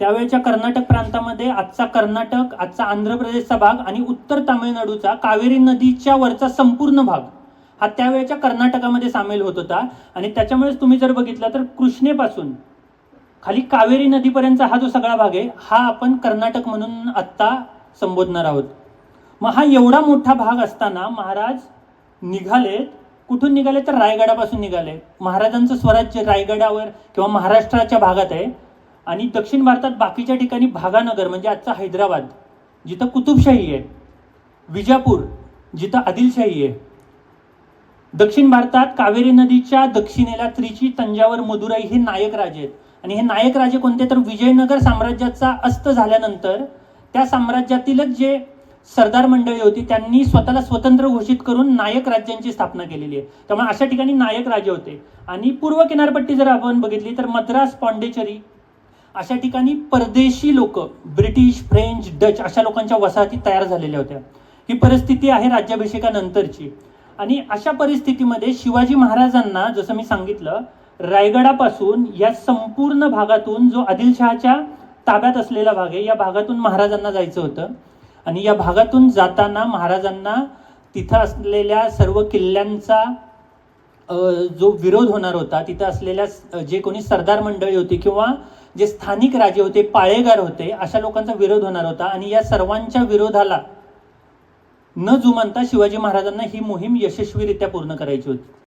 त्यावेळेच्या कर्नाटक प्रांतामध्ये आजचा कर्नाटक, आजचा आंध्र प्रदेशचा भाग आणि उत्तर तामिळनाडूचा कावेरी नदीच्या वरचा संपूर्ण भाग हा त्यावेळेच्या कर्नाटकामध्ये सामील होत होता. आणि त्याच्यामुळेच तुम्ही जर बघितलं तर कृष्णेपासून खाली कावेरी नदीपर्यंतचा हा जो सगळा भाग आहे हा आपण कर्नाटक म्हणून आत्ता संबोधणार आहोत. मग हा एवढा मोठा भाग असताना महाराज निघालेत. कुठून निघाले तर रायगडापासून निघाले. महाराजांचं स्वराज्य रायगडावर किंवा महाराष्ट्राच्या भागात आहे. आणि दक्षिण भारतात बाकीच्या ठिकाणी भागानगर म्हणजे आजचा हैदराबाद जिथं कुतुबशाही आहे, विजापूर जिथं आदिलशाही आहे, दक्षिण भारतात कावेरी नदीच्या दक्षिणेला त्रिची, तंजावर, मदुराई हे नायक राजे आहेत. आणि हे नायक राजे कोणते तर विजयनगर साम्राज्याचा अस्त झाल्यानंतर त्या साम्राज्यातीलच जे सरदार मंडळी होती त्यांनी स्वतःला स्वतंत्र घोषित करून नायक राज्यांची स्थापना केलेली आहे. त्यामुळे अशा ठिकाणी नायक राजे होते. आणि पूर्व किनारपट्टी जर आपण बघितली तर मद्रास, पॉंडिचेरी अशा ठिकाणी परदेशी लोक, ब्रिटिश, फ्रेंच, डच अशा लोकांच्या वसाहती तयार झालेल्या होत्या. ही परिस्थिती आहे राज्याभिषेकानंतरची. आणि अशा परिस्थितीमध्ये शिवाजी महाराजांना जसं मी सांगितलं रायगडापासून या संपूर्ण भागातून जो आदिलशहाच्या ताब्यात असलेला भाग आहे या भागातून महाराजांना जायचं होतं. आणि या भागातून जाताना महाराजांना तिथं असलेल्या सर्व किल्ल्यांचा जो विरोध होणार होता, तिथं असलेल्या जे कोणी सरदार मंडळी होती किंवा जे स्थानिक राजे होते, पाळेगार होते, अशा लोकांचा विरोध होणार होता. आणि या सर्वांच्या विरोधाला न जुमानता शिवाजी महाराजांना ही मोहीम यशस्वीरित्या पूर्ण करायची होती.